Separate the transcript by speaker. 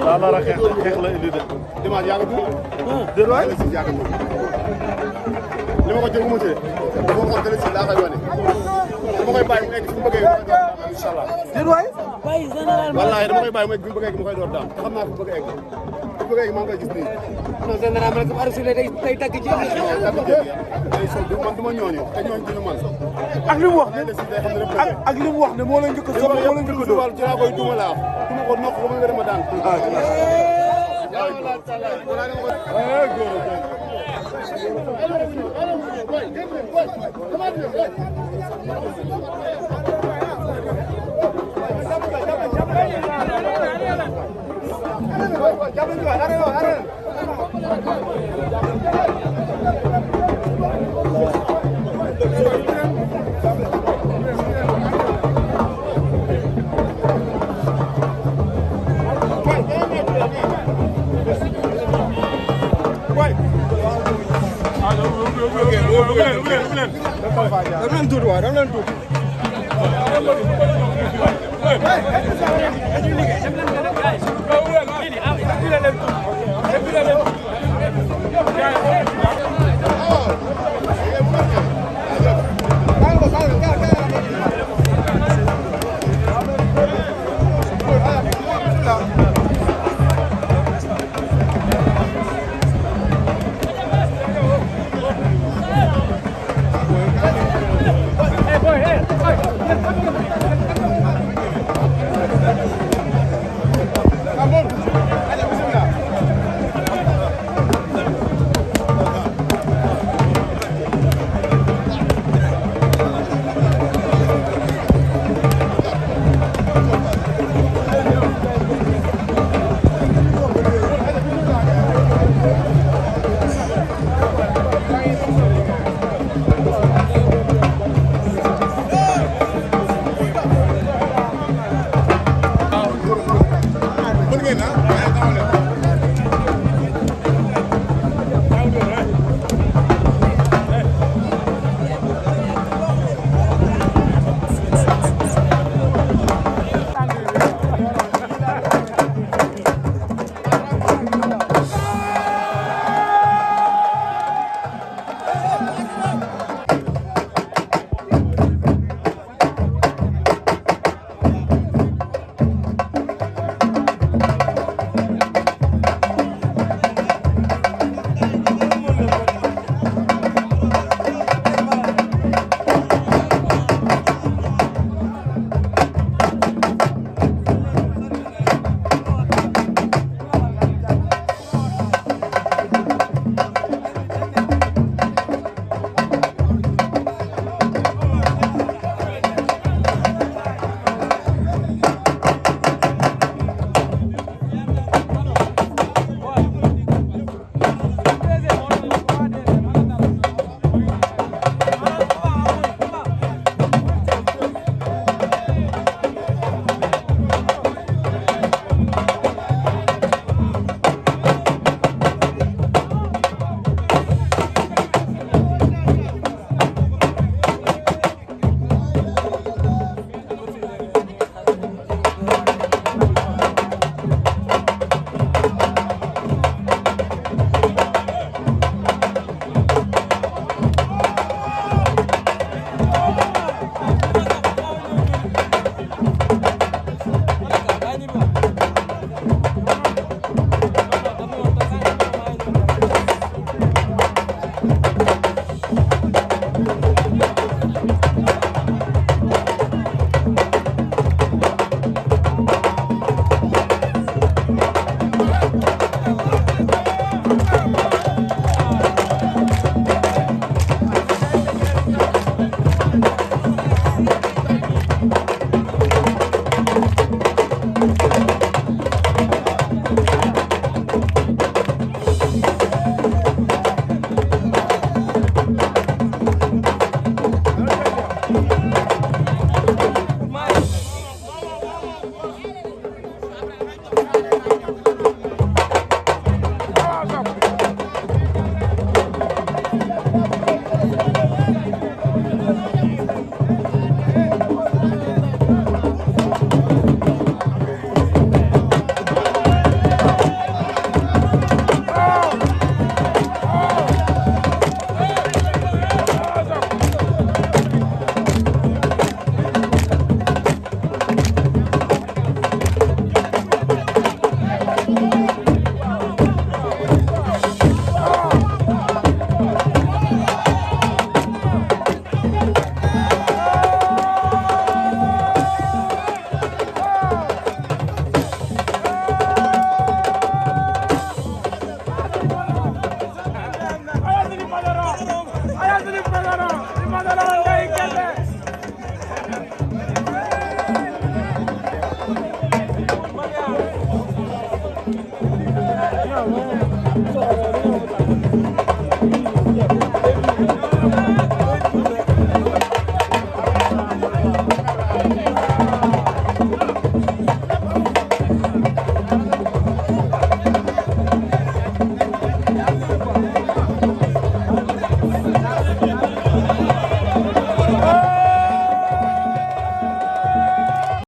Speaker 1: daa nar a xeex la indi de.
Speaker 2: dimanche yaa ngi fi.
Speaker 1: déedéet waay
Speaker 2: li ma ko jël mu mujjee. dafa xool dana si laa koy wane. dama koy bàyyi mu egg fi mu bëggee incha allah.
Speaker 1: déedéet waay.
Speaker 2: wallaahi dama koy bàyyi mu egg fi mu bëggee egg mu koy door daal te xam naa fi mu bëggee egg. fi mu bëggee egg maa ngi koy gis nii.
Speaker 3: non général man comme arrêté day dagg ci
Speaker 2: day sol man du ma ñooñu te ñooñu duñu man.
Speaker 1: ak li mu wax ne ak li mu wax ne moo la njëkk a soog moo la njëkk a door.
Speaker 2: ci laa koy duma laa duma ko nokk ba mu wér ma daan.
Speaker 4: Hey!